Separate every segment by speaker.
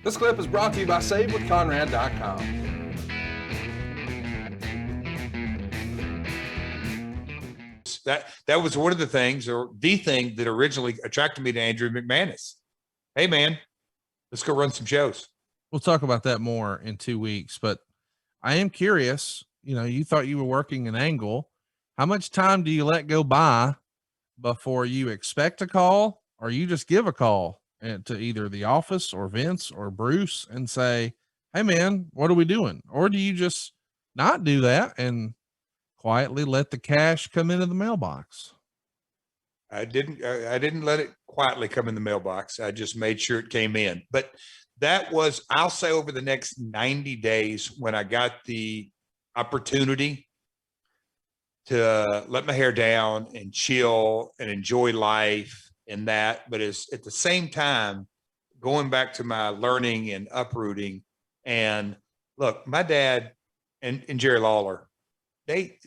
Speaker 1: This clip is brought to you by SaveWithConrad.com.
Speaker 2: That was one of the things, or the thing that originally attracted me to Andrew McManus. Hey man, let's go run some shows.
Speaker 3: We'll talk about that more in 2 weeks, but I am curious, you thought you were working an angle. How much time do you let go by before you expect a call, or you just give a call to either the office or Vince or Bruce and say, hey man, what are we doing? Or do you just not do that and quietly let the cash come into the mailbox?
Speaker 2: I didn't let it quietly come in the mailbox. I just made sure it came in. But that was, I'll say, over the next 90 days when I got the opportunity to let my hair down and chill and enjoy life and that. But it's at the same time going back to my learning and uprooting. And look, my dad and Jerry Lawler, they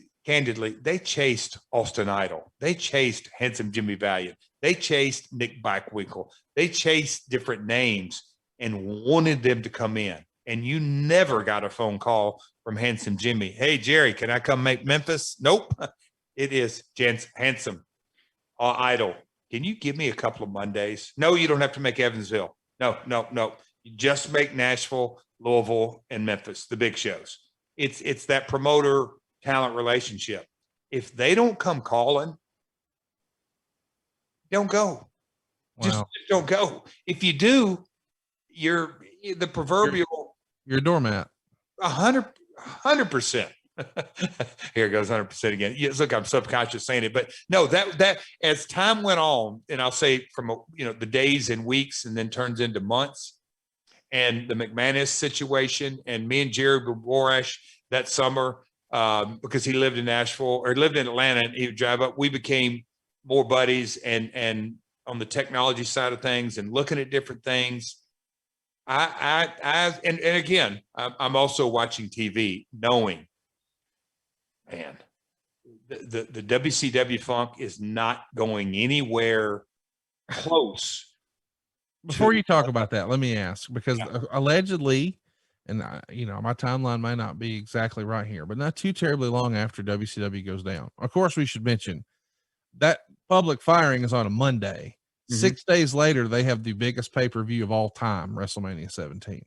Speaker 2: chased Austin Idol. They chased Handsome Jimmy Valiant. They chased Nick Bikewinkle. They chased different names and wanted them to come in. And you never got a phone call from Handsome Jimmy. Hey, Jerry, can I come make Memphis? Nope. It is Handsome Idol. Can you give me a couple of Mondays? No, you don't have to make Evansville. No. You just make Nashville, Louisville, and Memphis, the big shows. It's that promoter talent relationship. If they don't come calling, don't go.
Speaker 3: Wow.
Speaker 2: Just don't go. If you do, you're the proverbial.
Speaker 3: You're a doormat.
Speaker 2: 100%. Here it goes, 100% again. Yes, look, I'm subconscious saying it, but no, that as time went on, and I'll say from the days and weeks, and then turns into months, and the McManus situation, and me and Jerry Borash that summer, because he lived in Nashville or lived in Atlanta, and he would drive up. We became more buddies, and on the technology side of things, and looking at different things. And again, I'm also watching TV, knowing, man, the WCW funk is not going anywhere close.
Speaker 3: Before you talk about that, let me ask, because allegedly, and my timeline may not be exactly right here, but not too terribly long after WCW goes down. Of course, we should mention that public firing is on a Monday. 6 days later, they have the biggest pay-per-view of all time, WrestleMania 17.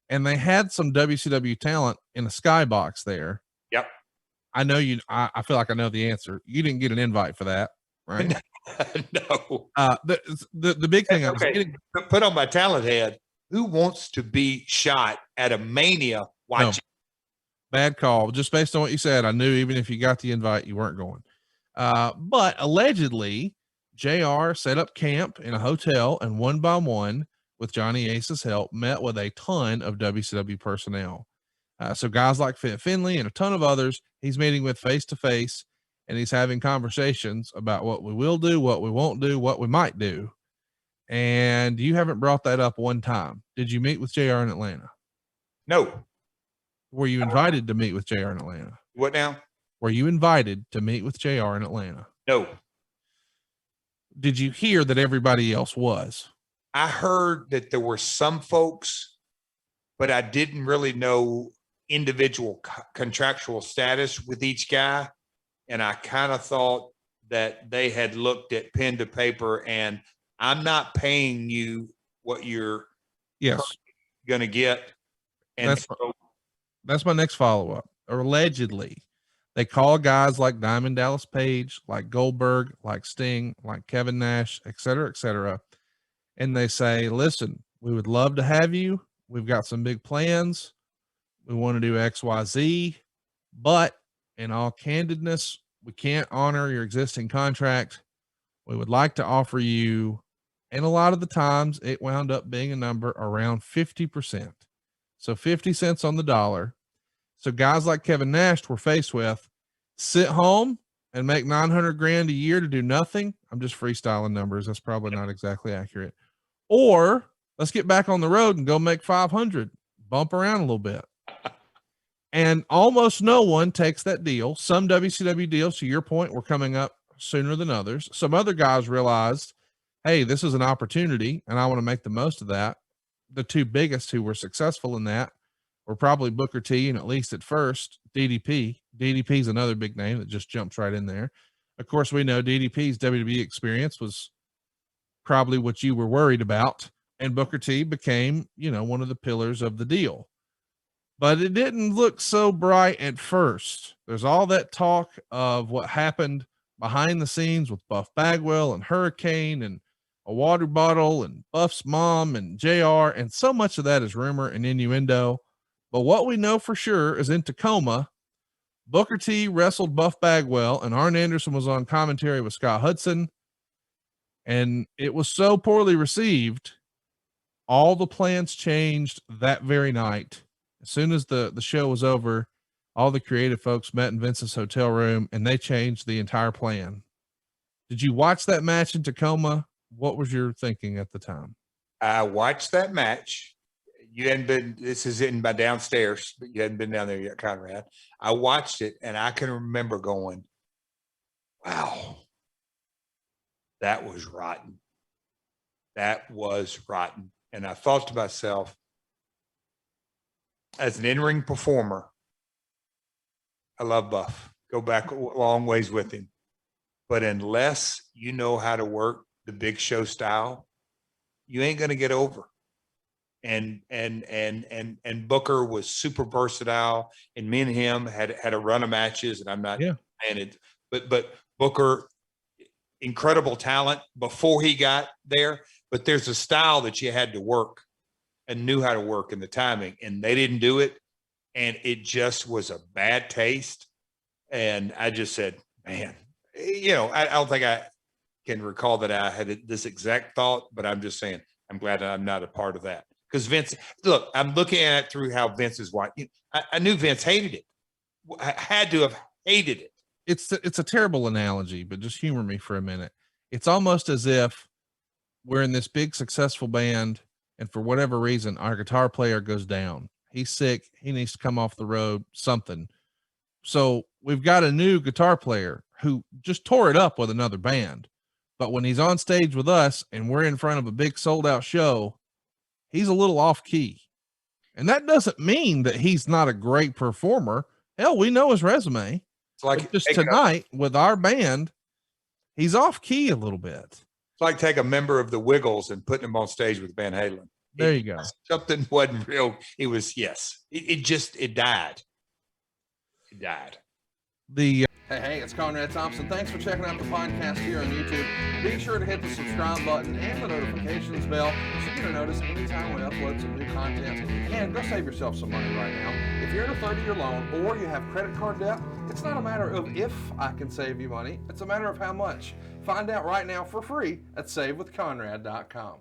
Speaker 3: And they had some WCW talent in a skybox there.
Speaker 2: Yep.
Speaker 3: I know I feel like I know the answer. You didn't get an invite for that, right?
Speaker 2: No.
Speaker 3: The big thing I was getting,
Speaker 2: put on my talent head. Who wants to be shot at a Mania watching?
Speaker 3: No, bad call. Just based on what you said, I knew even if you got the invite, you weren't going. But allegedly, JR set up camp in a hotel, and one by one, with Johnny Ace's help, met with a ton of WCW personnel. So guys like Finley and a ton of others, he's meeting with face to face, and he's having conversations about what we will do, what we won't do, what we might do. And you haven't brought that up one time. Did you meet with JR in Atlanta?
Speaker 2: No.
Speaker 3: Were you invited to meet with JR in Atlanta?
Speaker 2: What now?
Speaker 3: Were you invited to meet with JR in Atlanta?
Speaker 2: No.
Speaker 3: Did you hear that everybody else was?
Speaker 2: I heard that there were some folks, but I didn't really know individual contractual status with each guy. And I kind of thought that they had looked at pen to paper, and I'm not paying you what you're going to get. And
Speaker 3: that's my next follow-up. Allegedly, they call guys like Diamond Dallas Page, like Goldberg, like Sting, like Kevin Nash, et cetera, and they say, listen, we would love to have you. We've got some big plans. We want to do XYZ, but in all candidness, we can't honor your existing contract. We would like to offer you, and a lot of the times it wound up being a number around 50%. So 50 cents on the dollar. So guys like Kevin Nash were faced with sit home and make 900 grand a year to do nothing. I'm just freestyling numbers. That's probably not exactly accurate. Or let's get back on the road and go make 500, bump around a little bit. And almost no one takes that deal. Some WCW deals, to your point, were coming up sooner than others. Some other guys realized, hey, this is an opportunity and I want to make the most of that. the two biggest who were successful in that were probably Booker T and, at least at first, DDP. DDP is another big name that just jumps right in there. Of course, we know DDP's WWE experience was probably what you were worried about, and Booker T became, one of the pillars of the deal. But it didn't look so bright at first. There's all that talk of what happened behind the scenes with Buff Bagwell and Hurricane and a water bottle and Buff's mom and JR, and so much of that is rumor and innuendo. But what we know for sure is in Tacoma, Booker T wrestled Buff Bagwell, and Arn Anderson was on commentary with Scott Hudson, and it was so poorly received, all the plans changed that very night. As soon as the show was over, all the creative folks met in Vince's hotel room, and they changed the entire plan. Did you watch that match in Tacoma? What was your thinking at the time?
Speaker 2: I watched that match. You hadn't been, this is in my downstairs, but you hadn't been down there yet, Conrad. I watched it, and I can remember going, wow, that was rotten. That was rotten. And I thought to myself, as an in-ring performer, I love Buff. Go back a long ways with him. But unless you know how to work the Big Show style, you ain't going to get over. And Booker was super versatile, and me and him had a run of matches, and I'm not saying it, but Booker, incredible talent before he got there, but there's a style that you had to work and knew how to work in the timing, and they didn't do it. And it just was a bad taste. And I just said, man, I don't think I can recall that I had this exact thought, but I'm just saying, I'm glad that I'm not a part of that. Because Vince, look, I'm looking at it through how Vince is watching. I knew Vince hated it. I had to have hated it.
Speaker 3: It's a terrible analogy, but just humor me for a minute. It's almost as if we're in this big successful band, and for whatever reason, our guitar player goes down. He's sick. He needs to come off the road, something. So we've got a new guitar player who just tore it up with another band. But when he's on stage with us and we're in front of a big sold out show, he's a little off key. And that doesn't mean that he's not a great performer. Hell, we know his resume.
Speaker 2: It's like
Speaker 3: just tonight with our band, he's off key a little bit.
Speaker 2: It's like take a member of the Wiggles and putting him on stage with Van Halen.
Speaker 3: There you go.
Speaker 2: Something wasn't real. It was, it died. It died.
Speaker 1: Hey, it's Conrad Thompson. Thanks for checking out the podcast here on YouTube. Be sure to hit the subscribe button and the notifications bell so you get a notice anytime we upload some new content. And go save yourself some money right now. If you're in a 30-year loan or you have credit card debt, it's not a matter of if I can save you money. It's a matter of how much. Find out right now for free at SaveWithConrad.com.